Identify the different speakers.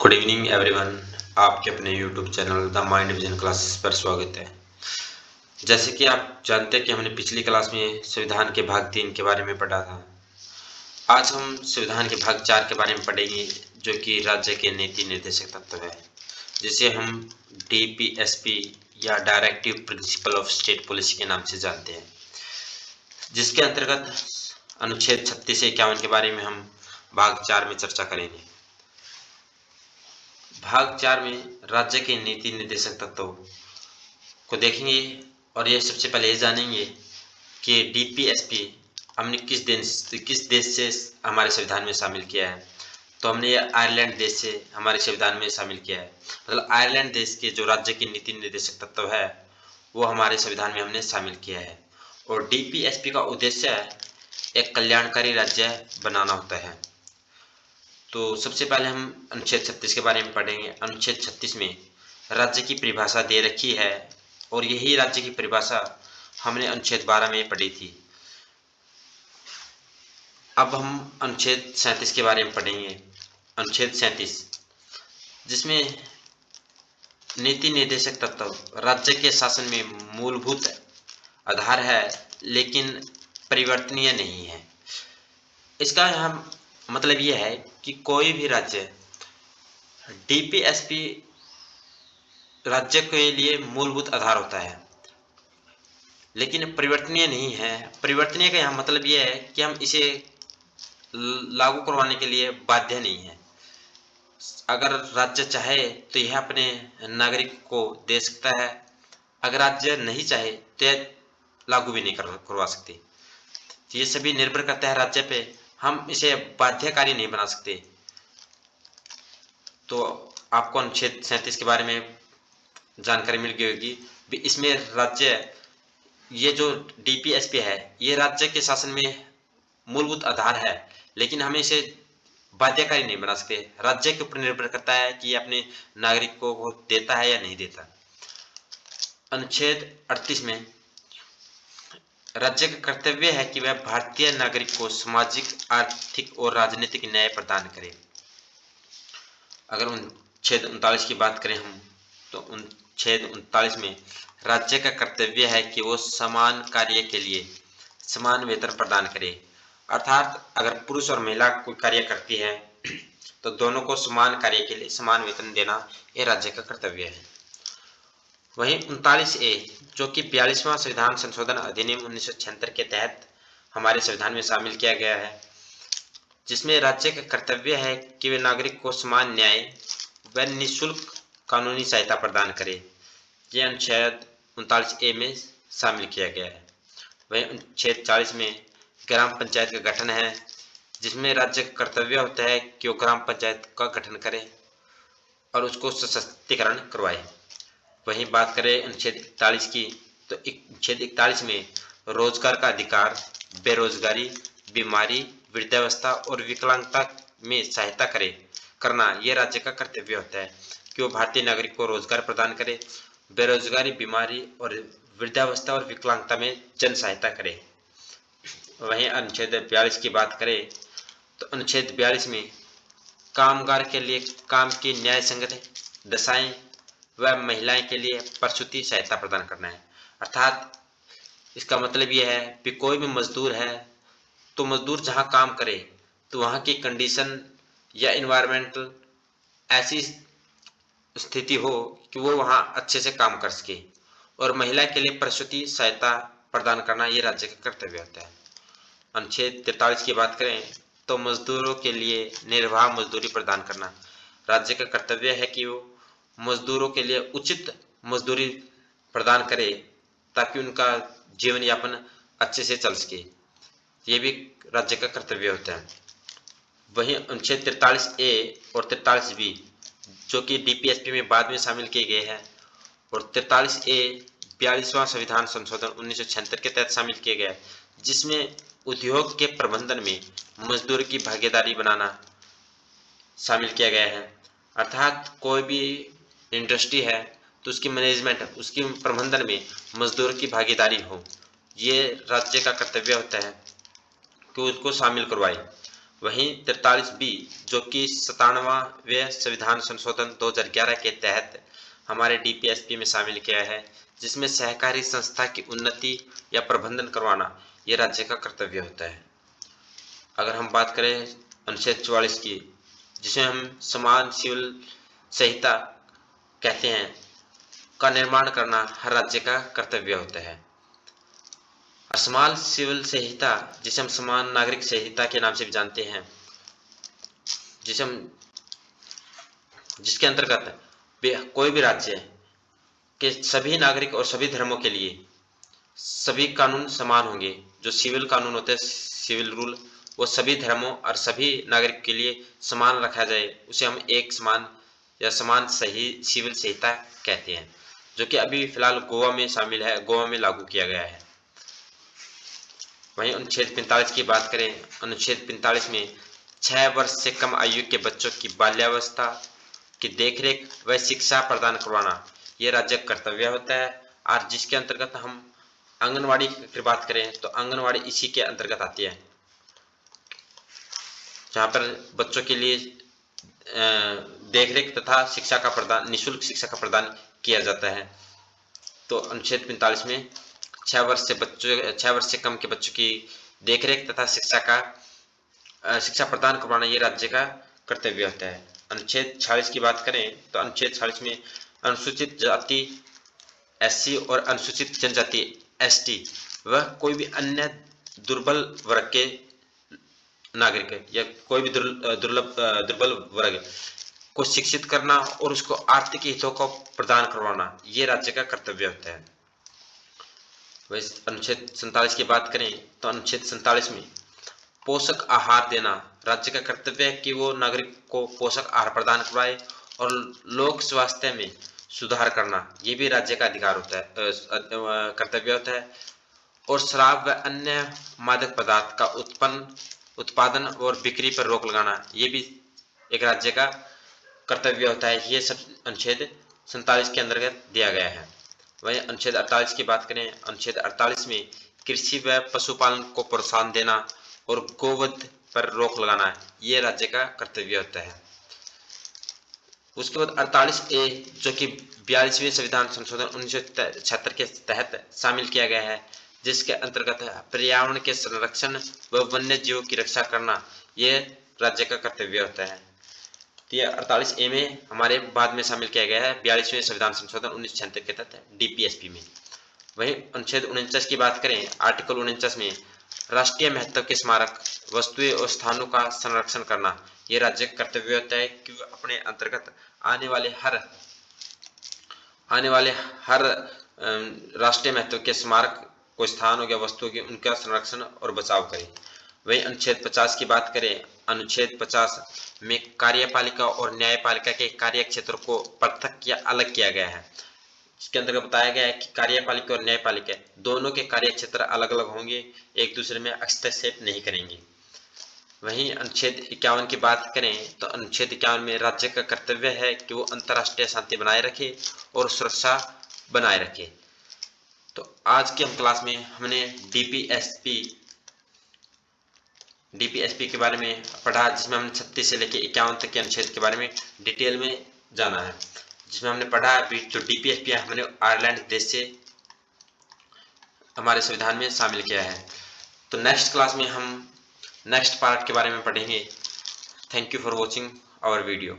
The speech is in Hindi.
Speaker 1: Good evening everyone. आपके अपने YouTube channel the mind vision classes पर स्वागत है। जैसे कि आप जानते हैं कि हमने पिछली क्लास में संविधान के भाग 3 के बारे में पढ़ा था। आज हम संविधान के भाग 4 के बारे में पढ़ेंगे, जो कि राज्य के नीति निर्देशक तत्व है, जिसे हम डीपीएसपी या directive principle of state policy के नाम से जानते हैं, जिसके अंतर्गत अनुच्छेद 36 से 51 के बारे में हम भाग 4 में चर्चा करेंगे। भाग 4 में राज्य के नीति निर्देशक तत्वों को देखेंगे और ये सबसे पहले ये जानेंगे कि डीपीएसपी हमने किस देश से हमारे संविधान में शामिल किया है। तो हमने ये आयरलैंड देश से हमारे संविधान में शामिल किया है। मतलब आयरलैंड देश के जो राज्य के नीति निर्देशक तत्व है वो हमारे संविधान में हमने शामिल किया है। और डीपीएसपी का उद्देश्य है एक कल्याणकारी राज्य बनाना होता है। तो सबसे पहले हम अनुच्छेद 36 के बारे में पढ़ेंगे। अनुच्छेद 36 में राज्य की परिभाषा दे रखी है और यही राज्य की परिभाषा हमने अनुच्छेद 12 में पढ़ी थी। अब हम अनुच्छेद 37 के बारे में पढ़ेंगे। अनुच्छेद 37 जिसमें नीति निर्देशक तत्व राज्य के शासन में मूलभूत आधार है लेकिन परिवर्तनीय नहीं है। इसका यहाँ मतलब यह है कि कोई भी राज्य डीपीएसपी राज्य के लिए मूलभूत आधार होता है लेकिन परिवर्तनीय नहीं है। परिवर्तनीय का यहाँ मतलब यह है कि हम इसे लागू करवाने के लिए बाध्य नहीं है। अगर राज्य चाहे तो यह अपने नागरिक को दे सकता है, अगर राज्य नहीं चाहे तो यह लागू भी नहीं करवा सकते। ये सभी निर्भर करता है राज्य पे, हम इसे बाध्यकारी नहीं बना सकते। तो आपको अनुच्छेद 37 के बारे में जानकारी मिल गई होगी। इसमें राज्य ये जो डीपीएसपी है ये राज्य के शासन में मूलभूत आधार है लेकिन हमें इसे बाध्यकारी नहीं बना सकते। राज्य के ऊपर निर्भर करता है कि अपने नागरिकों को देता है या नहीं देता। अनुच्छेद 38 में राज्य का कर्तव्य है कि वह भारतीय नागरिक को सामाजिक, आर्थिक और राजनीतिक न्याय प्रदान करे। अगर अनुच्छेद 39 की बात करें हम तो अनुच्छेद 39 में राज्य का कर्तव्य है कि वो समान कार्य के लिए समान वेतन प्रदान करे। अर्थात अगर पुरुष और महिला कोई कार्य करती है तो दोनों को समान कार्य के लिए समान वेतन देना यह राज्य का कर्तव्य है। वहीं 39A जो कि 42वां संविधान संशोधन अधिनियम 1976 के तहत हमारे संविधान में शामिल किया गया है, जिसमें राज्य का कर्तव्य है कि वे नागरिक को समान न्याय व निःशुल्क कानूनी सहायता प्रदान करे। यह अनुच्छेद 39A में शामिल किया गया है। वहीं अनुच्छेद 40 में ग्राम पंचायत का गठन है, जिसमें राज्य का कर्तव्य होता है कि वो ग्राम पंचायत का गठन करे और उसको सशक्तिकरण करवाए। वहीं बात करें अनुच्छेद 41 की तो अनुच्छेद 41 में रोजगार का अधिकार, बेरोजगारी, बीमारी, वृद्धावस्था और विकलांगता में सहायता करना यह राज्य का कर्तव्य होता है कि वो भारतीय नागरिक को रोजगार प्रदान करे, बेरोजगारी, बीमारी और वृद्धावस्था और विकलांगता में जन सहायता करे। वहीं अनुच्छेद 42 की बात करें तो अनुच्छेद 42 में कामगार के लिए काम की न्याय संगत दशाएं व महिलाएं के लिए प्रसूति सहायता प्रदान करना है। अर्थात इसका मतलब यह है कि कोई भी मजदूर है तो मजदूर जहां काम करे तो वहां की कंडीशन या इन्वायरमेंटल ऐसी स्थिति हो कि वो वहां अच्छे से काम कर सके, और महिला के लिए प्रसूति सहायता प्रदान करना ये राज्य का कर्तव्य होता है। अनुच्छेद 43 की बात करें तो मजदूरों के लिए निर्वाह मजदूरी प्रदान करना राज्य का कर्तव्य है कि वो मजदूरों के लिए उचित मजदूरी प्रदान करे ताकि उनका जीवन यापन अच्छे से चल सके। ये भी राज्य का कर्तव्य होता है। वहीं अनुच्छेद 43A और 43B जो कि डीपीएसपी में बाद में शामिल किए गए हैं, और 43A 42वां संविधान संशोधन 1976 के तहत शामिल किए गए, जिसमें उद्योग के प्रबंधन में मजदूर की भागीदारी बनाना शामिल किया गया है। अर्थात कोई भी इंडस्ट्री है तो उसकी मैनेजमेंट, उसकी प्रबंधन में मजदूर की भागीदारी हो, ये राज्य का कर्तव्य होता है कि उसको शामिल करवाए। वहीं 43 बी जो कि 97वें संविधान संशोधन 2011 के तहत हमारे डीपीएसपी में शामिल किया है, जिसमें सहकारी संस्था की उन्नति या प्रबंधन करवाना ये राज्य का कर्तव्य होता है। अगर हम बात करें अनुच्छेद 44 की, जिसे हम समान सिविल संहिता कहते हैं, का निर्माण करना हर राज्य का कर्तव्य होता है। समान सिविल संहिता, जिसे हम समान नागरिक संहिता के नाम से भी जानते हैं, जिसके अंतर्गत कोई भी राज्य के सभी नागरिक और सभी धर्मों के लिए सभी कानून समान होंगे। जो सिविल कानून होते हैं, सिविल रूल, वो सभी धर्मों और सभी नागरिक के लिए समान रखा जाए, उसे हम एक समान या समान सही सिविल संहिता कहते हैं, जो कि अभी फिलहाल गोवा में शामिल है, गोवा में लागू किया गया है। वहीं अनुच्छेद 45 की बात करें, अनुच्छेद 45 में 6 वर्ष से कम आयु के बच्चों की बाल्यावस्था की देखरेख व शिक्षा प्रदान करवाना ये राज्य का कर्तव्य होता है। और जिसके अंतर्गत हम आंगनवाड़ी की बात करें तो आंगनवाड़ी इसी के अंतर्गत आती है, जहाँ पर बच्चों के लिए देखरेख तथा शिक्षा का प्रदान, निःशुल्क शिक्षा का प्रदान किया जाता है। तो अनुच्छेद 45 में 6 वर्ष से कम के बच्चों की देखरेख तथा शिक्षा प्रदान करवाना ये राज्य का कर्तव्य होता है। अनुच्छेद 46 की बात करें तो अनुच्छेद 46 में अनुसूचित जाति एससी और अनुसूचित जनजाति एसटी व कोई भी अन्य दुर्बल वर्ग के नागरिक या कोई भी दुर्बल वर्ग को शिक्षित करना और उसको आर्थिक हितों को प्रदान करवाना ये राज्य का कर्तव्य होता है। वैसे अनुच्छेद 47 की बात करें तो अनुच्छेद 47 में पोषक आहार देना राज्य का कर्तव्य है कि वो नागरिक को पोषक आहार प्रदान करवाए, और लोक स्वास्थ्य में सुधार करना ये भी राज्य का अधिकार होता है, कर्तव्य होता है। और शराब व अन्य मादक पदार्थ का उत्पादन और बिक्री पर रोक लगाना ये भी एक राज्य का कर्तव्य होता है। ये सब अनुच्छेद 47 के अंतर्गत दिया गया है। वहीं अनुच्छेद 48 की बात करें, अनुच्छेद 48 में कृषि व पशुपालन को प्रोत्साहन देना और गोवध पर रोक लगाना ये राज्य का कर्तव्य होता है। उसके बाद 48A जो कि 42वें संविधान संशोधन 1976 के तहत शामिल किया गया है, जिसके अंतर्गत पर्यावरण के संरक्षण व वन्य जीवों की रक्षा करना ये राज्य का कर्तव्य होता है। तो ये 48A में हमारे बाद में शामिल किया गया है 42वें संविधान संशोधन 1976 के तहत डीपीएसपी में। वहीं अनुच्छेद 49 की बात करें, आर्टिकल 49 में राष्ट्रीय महत्व के स्मारक वस्तुएं और स्थानों का संरक्षण करना ये राज्य का कर्तव्य होता है कि अपने अंतर्गत आने वाले हर राष्ट्रीय महत्व के स्मारक को, स्थान हो गया, वस्तुओं की, उनका संरक्षण और बचाव करें। वहीं अनुच्छेद 50 की बात करें, अनुच्छेद 50 में कार्यपालिका और न्यायपालिका के कार्य क्षेत्र को पृथक या अलग किया गया है। इसके अंतर्गत बताया गया है कि कार्यपालिका और न्यायपालिका दोनों के कार्य क्षेत्र अलग अलग होंगे, एक दूसरे में हस्तक्षेप नहीं करेंगे। वहीं अनुच्छेद 51 की बात करें तो अनुच्छेद 51 में राज्य का कर्तव्य है कि वो अंतर्राष्ट्रीय शांति बनाए रखे और सुरक्षा बनाए रखे। तो आज की हम क्लास में हमने डीपीएसपी के बारे में पढ़ा, जिसमें हमने 36 से लेकर 51 तक के अनुच्छेद के बारे में डिटेल में जाना है। जिसमें हमने पढ़ा जो डीपीएसपी हमने आयरलैंड देश से हमारे संविधान में शामिल किया है। तो नेक्स्ट क्लास में हम नेक्स्ट पार्ट के बारे में पढ़ेंगे। Thank you for watching our video.